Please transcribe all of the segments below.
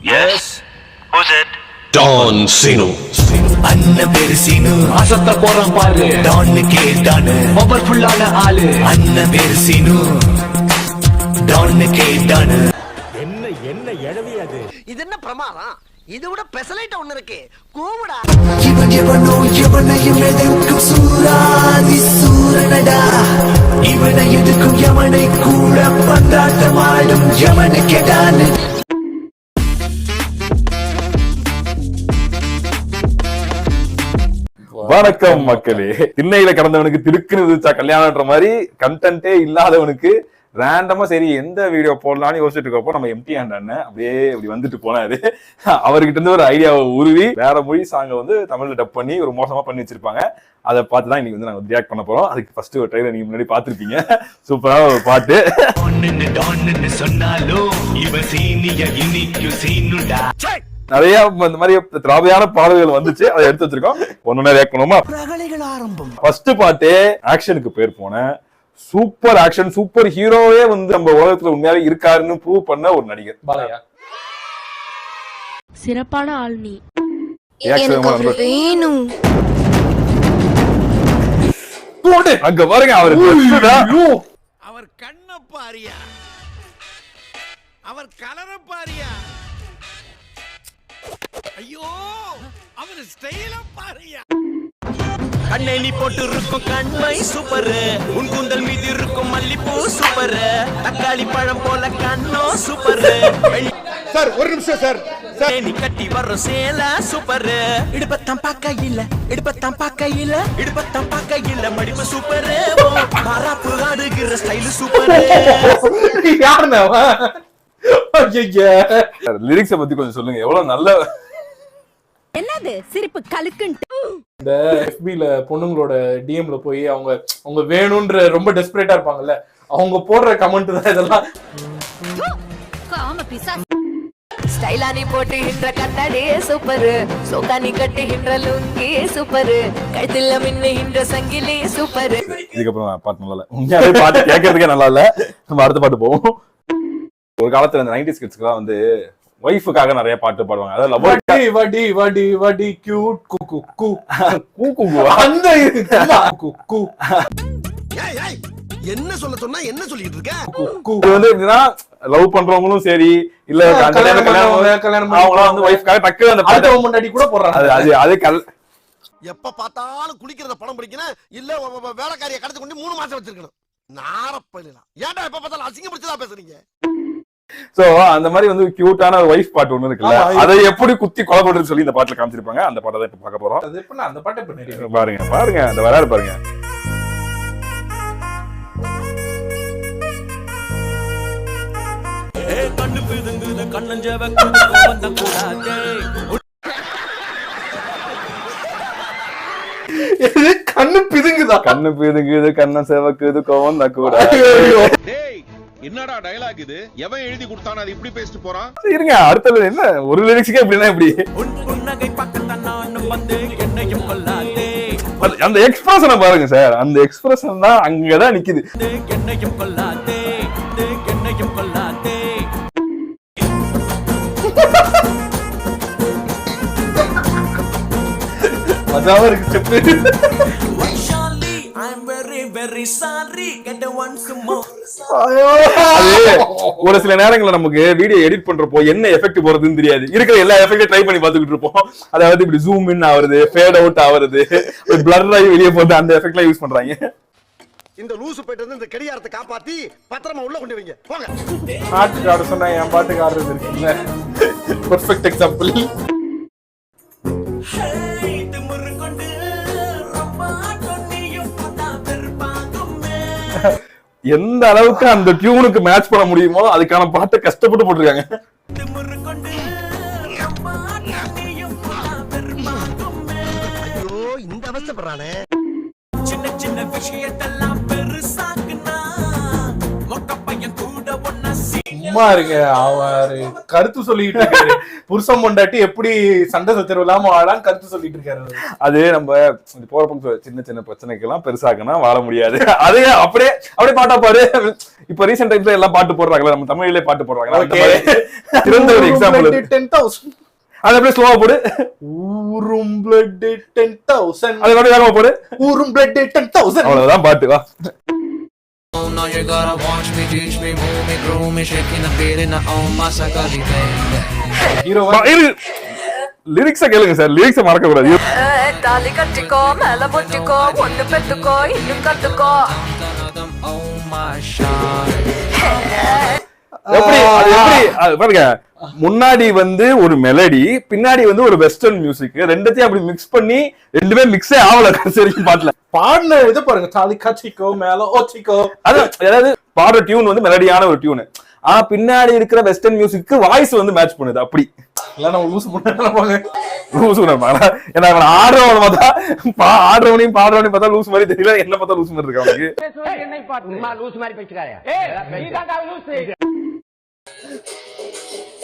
Yes. Who's it? Don Sinu. அண்ணன் பேரு சீனு அசத்த போறான் பாரு டான்னு கேட்டானு பவர்ஃபுல்லான ஆளு அண்ணன் பேரு சீனு டான்னு கேட்டானு இது என்ன பிரமாதம்? இது விட பெசலைட் ஒண்ணு இருக்கு. கூவுடா. இவன் எவனோ எவனையும் எதிர்க்கும் சூராதி சூரனடா இவனை எதிர்க்கும் யமனை கூட பந்தாட்டமாடும் யமனை கேட்டானு. வணக்கம் மக்களே. திண்ணையில கடந்தவனுக்கு திருக்குன்னு கல்யாணம்ன்ற மாதிரி கண்டென்ட்டே இல்லாதவனுக்கு ரேண்டமா சரி எந்த வீடியோ போடலாம்னு யோசிச்சுட்டு இருக்கப்போ நம்ம எம்டி அண்ணன் அப்படியே இப்படி வந்துட்டு போனாரு. அவர்கிட்ட இருந்து ஒரு ஐடியாவை உருவி வேற மொழி சாங்கை வந்து தமிழ்ல டப் பண்ணி ஒரு மோசமா பண்ணி வச்சிருப்பாங்க. அதை பார்த்துதான் இன்னைக்கு வந்து நாங்க ரியாக்ட் பண்ண போறோம். அதுக்கு ஃபர்ஸ்ட் ஒரு ட்ரைலர் நீங்க முன்னாடி பாத்துருப்பீங்க. சூப்பரா ஒரு பாட்டு. நிறைய இந்த மாதிரி திராவியான பாடல்கள் வந்துச்சு, அதை எடுத்து வச்சிருக்கோம். ஒன்னொன்னா ரியாக்ட் பண்ணுவோமா? ஃபர்ஸ்ட் பாட்டு ஆக்ஷனுக்கு பேர் போனேன். சூப்பர் ஆக்ஷன், சூப்பர் ஹீரோவே வந்து நம்ம உலகத்துல உண்மையாவே இருக்காருன்னு ப்ரூவ் பண்ண ஒரு நடிகர் பாலையா. சிறப்பான ஆள் நீ. அங்க பாருங்க அவர் கண்ண பாரியா, அவர் கலர பாரியா, ஐயோ அவர் ஸ்டைல பாரியா. கண்ணை நீ போட்டு இருக்கும் கண்மை சூப்பர், உன் கூந்தல் மீது இருக்கும் மல்லிப்பூ சூப்பர், தக்காளி பழம் போல கண்ணோ சூப்பர். சார் ஒரு நிமிஷம் சார். நீ கட்டி வர்ற சேல சூப்பர், இடுப்பத்தான் பார்க்க இல்ல, இடுப்பத்தான் பார்க்க இல்ல, இடுப்பத்தான் பார்க்க இல்ல, மடிப்பு சூப்பர், மாறாப்பு ஆடுகிற ஸ்டைல் சூப்பர். லிரிக்ஸ பத்தி கொஞ்சம் சொல்லுங்க. எவ்வளவு நல்ல என்னது சிரிப்பு கலுக்குன்ட்டு. இந்த FB-ல பொண்ணுங்களோட டிஎம்ல போய் அவங்க வேணும்ன்ற ரொம்ப டெஸ்பரேட்டா இருப்பாங்கல்ல, அவங்க போடுற கமெண்ட் தான் இதெல்லாம். ஸ்டைலா நீ போட்டுகின்ற கண்ணாடி சூப்பர், சோகா நீ கட்டுகின்ற லுங்கி சூப்பர், கழுத்துல மின்னுகின்ற சங்கிலி சூப்பர். இதுக்கப்புறம் பாட்டு நல்லா இல்ல, உண்மையாவே பாட்டு கேட்கறதுக்கே நல்லா இல்ல. நம்ம அடுத்த பாட்டு போவோம். ஒரு காலத்துல இந்த 90s கிட்ஸ்க்குலாம் வந்து வைஃபுக்காக நிறைய பாட்டு பாடுவாங்க. அதாவது லவ் வடி வடி வடி கியூட் குக்கு கு கூக்கு அந்த குக்கு. என்ன சொல்ல சொன்னா என்ன சொல்லிட்டு இருக்க? இது வந்து எப்படின்னா லவ் பண்றவங்களும் சரி இல்ல கல்யாணம் அவங்களாம் வந்து வைஃப்காக டக்கு அந்த பாட்டு முன்னாடி கூட போடுறாங்க. அது எப்ப பார்த்தாலும் குளிக்கிறத படம் பிடிக்கணும், இல்ல வேலைக்காரியை கடத்தி கொண்டு 3 மாசம் வச்சிருக்கணும். நாரப்பலாம் ஏன்டா எப்ப பார்த்தாலும் அசிங்கப்படுத்திதான் பேசுறீங்க? சோ அந்த மாதிரி வந்து கியூட்டான ஒரு வைஃப் பாட்டு ஒண்ணு இருக்குல்ல, அதை எப்படி குத்தி கொலை பண்றதுன்னு சொல்லி இந்த பாட்டுல காமிச்சிருப்பாங்க. அந்த பாட்டை தான் இப்ப பார்க்க போறோம். அது எப்ப அந்த பாட்டை பண்ணி பாருங்க பாருங்க அந்த வராரு பாருங்க. கண்ணு பிதுங்குது கண்ணஞ்சவ வந்த கூடாதே. கண்ணு பிதுங்குதா? கண்ணு பிதுங்குது கண்ண செவக்குது கோவம் தான் கூட. என்னடா டயலாக் இது? எவன் எழுதி கொடுத்தானே அது இப்படி பேசிட்டு போறான்? இருங்க அடுத்த என்ன ஒரு லிரிக்ஸ்க்கே இப்படின்னா இப்படி புன்னகை பக்கத்தான் நானும் வந்து என்னையும் கொல்லாதே. அந்த எக்ஸ்பிரஷனை பாருங்க சார். அந்த எக்ஸ்பிரஷன் தான் அங்கதான் நிக்குது. என்னையும் கொல்லாதே, என்னையும் கொல்லாதே. மஜாவா இருக்கு செப்பு. ஒரு சில நேரங்கள்ல நமக்கு வீடியோ எடிட் பண்றப்போ என்ன எஃபெக்ட் போறதுன்னு தெரியாது. இருக்கிற எல்லா எஃபெக்டும் ட்ரை பண்ணி பாத்துக்கிட்டு இருப்போம். அதாவது இப்படி ஜூம் இன் ஆவறது, ஃபேட் அவுட் ஆவறது, பிளர் ஆகி வெளியே போட்டு அந்த எஃபெக்ட்லாம் யூஸ் பண்றாங்க. இந்த லூசு போயிட்டு வந்து இந்த கடியாரத்தை காப்பாத்தி பத்திரமா உள்ள கொண்டு வைங்க போங்க. பாட்டுக்கு ஆட சொன்னா என் பாட்டுக்கு ஆடுறது இருக்குல்ல, பெர்ஃபெக்ட் எக்ஸாம்பிள். எந்த அளவுக்கு அந்த டியூனுக்கு மேட்ச் பண்ண முடியுமோ அதுக்கான பாட்டை கஷ்டப்பட்டு போட்டிருக்காங்க. ஐயோ இந்த அவஸ்தைப்படுறானே. சின்ன சின்ன விஷயத்தெல்லாம் பெருசாக்குனா மொக்க பையன் கூட ஒன்னா சும்மா இருங்க, அவரு கருத்து சொல்லிட்டு இருக்காரு. புருஷன் பொண்டாட்டி எப்படி சண்டை சச்சரவு இல்லாம வாழலாம் கருத்து சொல்லிட்டு இருக்காரு. அது நம்ம போறப்ப சின்ன சின்ன பிரச்சனைக்கெல்லாம் பெருசாக்குனா வாழ முடியாது. அதே அப்படியே பாட்டா பாரு. இப்ப ரீசெண்ட் டைம்ஸ்ல எல்லாம் பாட்டு போடுறாங்களா, நம்ம தமிழ்லயே பாட்டு போடுறாங்க. சிறந்த ஒரு எக்ஸாம்பிள் 10,000. அது அப்படியே ஸ்லோவா போடு. ஊரும் பிளட் 10,000. அது அப்படியே வேகமா போடு. ஊரும் பிளட் 10,000. அவ்வளவுதான் பாட்டு. வா. Now you gotta watch me, teach me, move me, groove me, shaking the beat in the own masakali baby. ஹீரோவா லிரிக்ஸ கேளுங்க சார், லிரிக்ஸ மறக்க கூடாது. தாலி கட்டிக்கோ மேல பொட்டிக்கோ ஒண்ணு பெத்துக்கோ இன்னும் கத்துக்கோ. Oh my shine. எப்படி அது பாருங்க, முன்னாடி வந்து ஒரு மெலடி, பின்னாடி வந்து ஒரு வெஸ்டர்ன் மியூசிக், ரெண்டுத்தையும் அப்படி மிக்ஸ் பண்ணி ரெண்டுமே மிக்ஸே ஆகல சரி பாட்டுல. பாடின இதை பாருங்க, தாலி கட்டிக்கோ மேல ஓச்சிக்கோ. அதாவது பாடுற டியூன் வந்து மெலடியான ஒரு டியூன். ஆனா பின்னாடி இருக்கிற வெஸ்டர்ன் மியூசிக்கு வாய்ஸ் வந்து மேட்ச் பண்ணுது. அப்படி ஏன்னா ஆடுறவனை பார்த்தா ஆடுறவனையும் பாடுறவனையும் பார்த்தா லூஸ் மாதிரி தெரியல, என்ன பார்த்தா லூஸ் மாதிரி இருக்கு அவனுக்கு.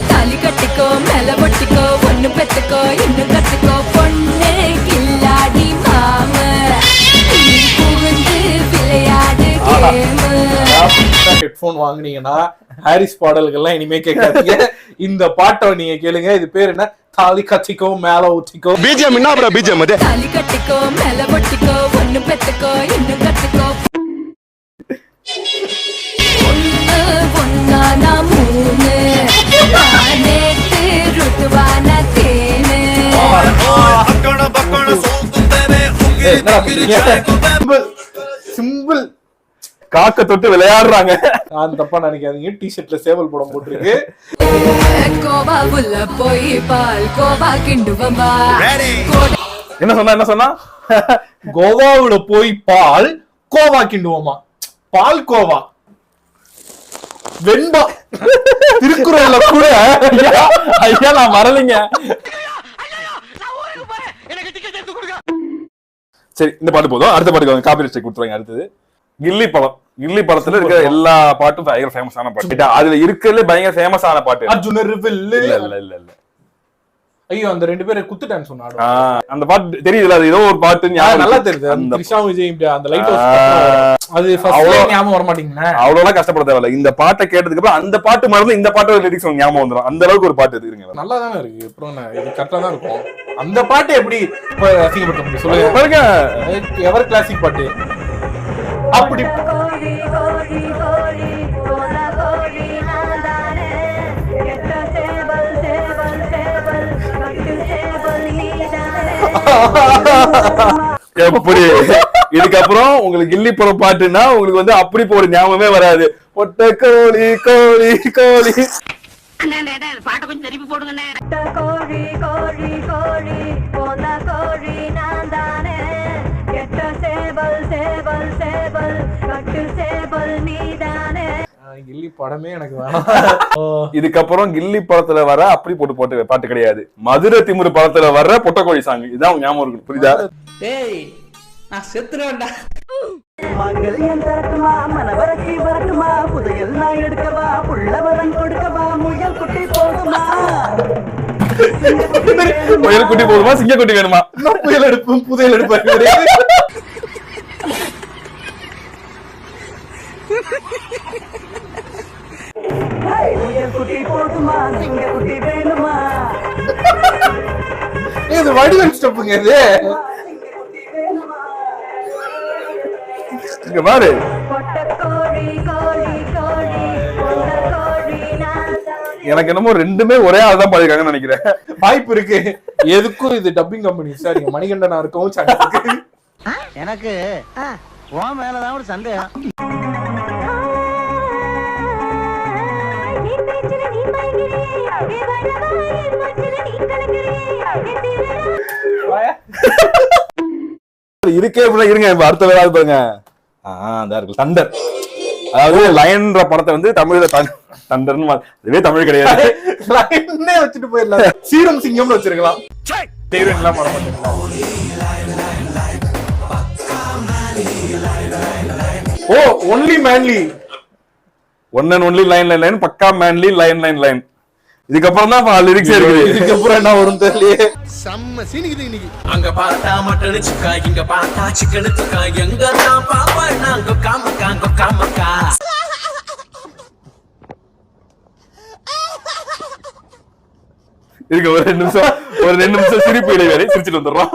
தாலி கட்டிக்கோ மேல பொட்டிக்கோ ஒண்ணு பெத்துக்கோ இன்னும் கத்துக்கோ பொண்ணு கில்லாடி மாம புகுந்து விளையாடு கேமு. ஹெட்போன் வாங்குனீங்கன்னா ஹாரிஸ் பாடல்கள்லாம் இனிமே கேட்காதீங்க. இந்த பாட்டை நீங்க கேளுங்க. இது பேர் என்ன? தாலி கட்டிக்கோ மேல ஊத்திக்கோ. பிஜிஎம் என்ன ப்ரோ பிஜிஎம் அது? தாலி கட்டிக்கோ மேல பொட்டிக்கோ ஒண்ணு பெத்துக்கோ இன்னும் கத்துக்கோ. ஒண்ணு ஒண்ணானா மூணு நேத்து ருத்துவான தேனு. சிம்பிள். காக்க தொட்டு விளையாடுறாங்க. நான் தப்பா நினைக்காதீங்க, டிஷர்ட்ல சேவல் படம் போட்டிருக்கு. கோவா உள்ள போய் பால் கோவா கிண்டுவமா. என்ன சொன்னா கோவாவுல போய் பால் கோவா கிண்டுவோமா. பால் கோவா வெண்பா. திருக்குறள்ல கூட ஐயா நான் மறலிங்க. சரி இந்த பாட்டு போதும், அடுத்த பாட்டுக்கு காப்பி ரைட் கொடுத்துருவாங்க. அடுத்தது கில்லி படம். கில்லி படத்துல இருக்கிற எல்லா பாட்டும் பயங்கர ஃபேமஸான பாட்டு. அதுல இருக்கிறதுல பயங்கர ஃபேமஸான பாட்டு அர்ஜுனர் வில்லு. இல்ல ஐயோ அந்த ரெண்டு பேரும் குத்து டான்ஸ் சொன்னாங்க. அந்த பாட்டு தெரியுதுல, அது ஏதோ ஒரு பாட்டு நல்லா தெரியுது. அந்த கிருஷ்ணா விஜய் அந்த லைட் ஹவுஸ் அது ஃபர்ஸ்ட் ஞாபகம் வர மாட்டீங்களா? அவ்வளவுலாம் கஷ்டப்பட தேவையில்ல. இந்த பாட்டை கேட்டதுக்கு அப்புறம் அந்த பாட்டு மறந்து இந்த பாட்டோட லிரிக்ஸ் ஞாபகம் வந்துடும். அந்த அளவுக்கு ஒரு பாட்டு இருக்குங்க. நல்லா தானே இருக்கு. அப்புறம் இது கரெக்டா தான் இருக்கும். அந்த பாட்டு எப்படி அசிங்கப்படுத்த முடியும் சொல்லுங்க பாருங்க. எவர் கிளாசிக் பாட்டு அப்படி. எப்படி இதுக்கப்புறம் உங்களுக்கு கில்லி படம் பாட்டுன்னா உங்களுக்கு வந்து அப்படி போற ஞாபகமே வராது. ஒட்ட கோழி கோழி கோழி பாட்ட கொஞ்சம் திருப்பி போடுங்க. கோழி கோழி கோழி போன கோழி நான் தானே கெட்ட சேவல் சேவல் சேவல் கட்டு சேவல் நீதானே. கில்லி படமே எனக்கு வேணாம். இதுக்கப்புறம் கில்லி படத்துல வர அப்படி போட்டு பாட்டு கிடையாது. மதுரை திமிரு படத்துல வர்ற பொட்டக்கோழி சாங் இதான் ஞாபகம் இருக்கு. புரியுதா? டேய் நான் செத்துறேன்டா. மங்கல்யம் தரட்டுமா மனவரட்சி வரட்டுமா புதையல் நான் எடுக்கவா புள்ளவரன் கொடுக்கவா முயல் குட்டி போடுமா. முயல் குட்டி போடுமா சிங்க குட்டி வேணுமா? புயல் எடுப்பும் புதையல் எடுப்பேன். குட்டி போடுமா சிங்க குட்டி வேணுமா. இது வடிவல் ஸ்டெப்புங்க. இது இங்க பாரு. எனக்கு என்னமோ ரெண்டுமே ஒரே ஆள் தான் பாடிருக்காங்கன்னு நினைக்கிறேன். வாய்ப்பு இருக்கு. எதுக்கும் இது டப்பிங் கம்பெனி சார். இங்க மணிகண்டனா இருக்கவும் சான்ஸ் இருக்கு. எனக்கு உன் மேலதான் ஒரு சந்தேகம். இருக்கே இருங்க அடுத்த வேலை பாருங்க. தண்டர். அதாவது லயன்ற படத்தை வந்து தமிழ்ல தண்டர்னு அதுவே தமிழ் கிடையாது. லயன்னே வச்சுட்டு போயிடலாம். சீரம் சிங்கம்னு வச்சிருக்கலாம். ஹீரோயின்லாம் பண்ண மாட்டேங்களா? Oh only manly. One and only line பக்கா மேன்லி லைன் இதுக்கப்புறம் தான் லிரிக்ஸ் இருக்குது. இதுக்கப்புறம் என்ன வரும் தெரியலையே. செம்ம சீனிக்குது இன்னைக்கு. அங்க பார்த்தா மட்டன் சுக்கா, இங்க பார்த்தா சிக்கன் சுக்கா, எங்க தான் பாப்பா நாங்க காமக்கா. இருக்கு ஒரு 2 நிமிஷம் சிரிப்பு இடைவேளை, சிரிச்சுட்டு வந்துடுறோம்.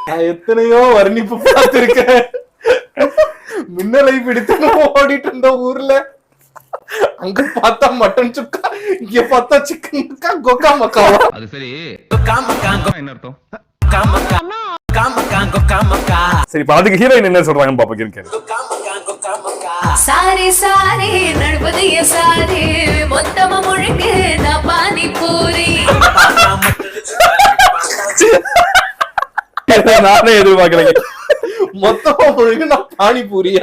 நான் எத்தனையோ வர்ணிப்பு பார்த்திருக்கேன். மின்னலை பிடித்து ஓடிட்டு இருந்த ஊர்ல அங்க பார்த்தா மட்டன் சுக்கா, இங்க பார்த்தா சிக்கன் சுக்கா, கொக்கா மக்காவா? அது சரி, என்ன அர்த்தம்? காமக்கா. சரி, இப்ப அதுக்கு ஹீரோயின் என்ன சொல்றாங்கன்னு பாப்பா கேட்க. சாரி சாரி நடுவதைய சாரி மொத்தமா முழுக்கு நான் பானி பூரி. நானே எதிர்பார்க்கலைங்க. மொத்தமா முழுக்க நான் பானிபூரியா?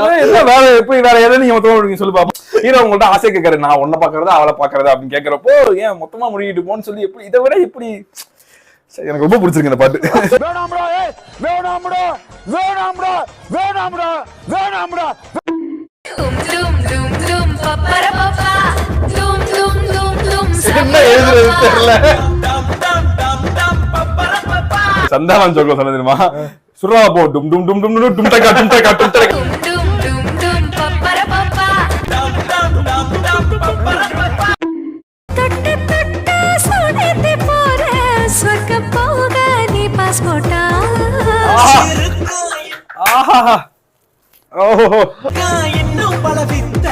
வேற எப்படி வேற எதை நீங்க மொத்தமா முழுங்க சொல்லி பாப்போம். ஹீரோ உங்கள்ட்ட ஆசை கேட்கறாரு, நான் உன்ன பாக்குறதா அவளை பாக்குறதா அப்படின்னு கேட்கறப்போ ஏன் மொத்தமா முழுகிட்டு போன்னு சொல்லி எப்படி இதை விட எப்படி எனக்கு ரொம்ப பிடிச்சிருக்கு இந்த பாட்டு. என்ன எழுதுறது தெரியல. சந்தானம் சொல்ல சொன்ன தெரியுமா, சுறா போ டும் டும் டும் டும் டும் டும் டக்கா டும் டக்கா டும் டக்கா. இன்னும் பல வித்த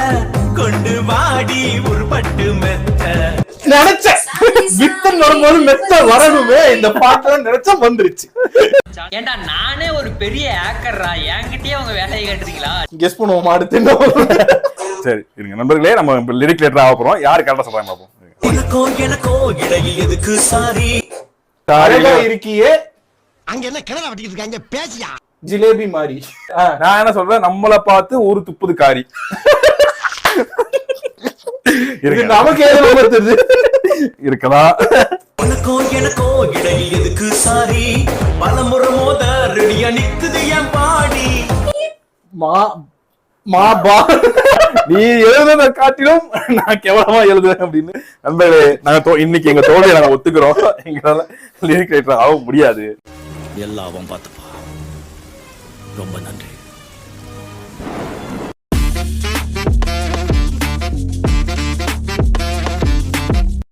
கொண்டு வாடி ஒரு பட்டு மெத்த. நினைச்சேன் வித்தன் வரும்போது மெத்த வரணுமே, இந்த பாட்டு நினைச்சா வந்துருச்சு. ஏண்டா நானே ஒரு பெரிய ஆக்கர்ரா, என்கிட்டயே அவங்க வேலையை கட்டுறீங்களா? கெஸ் பண்ணுவோம் அடுத்து என்ன. சரி இருங்க நண்பர்களே, நம்ம லிரிக் லெட்டர் ஆக போறோம். யாரு கரெக்டா சொல்றாங்க பாப்போம். எனக்கோ இடையில் எதுக்கு சாரி அழகா இருக்கியே அங்க என்ன கிணறு வட்டிக்கிட்டு இருக்காங்க, பேசியா ஜிலேபி மாதிரி. நான் என்ன சொல்றேன், நம்மள பார்த்து ஒரு துப்புது காரி. நமக்கு ஏதாவது இருக்கலாம். எனக்கோ இடையில் எதுக்கு சாரி பலமுறை மோத ரெடியா நிக்குது என் பாடி. நீ எழுதுறத காட்டிலும் நான் கேவலமா எழுதுவேன் அப்படின்னு. நண்பர்களே, நாங்க இன்னைக்கு எங்க தோல்வியை நாங்க ஒத்துக்கிறோம். எங்களால லிரிக் ரைட்டர் ஆக முடியாது. எல்லாவும் பார்த்துப்பா. ரொம்ப நன்றி.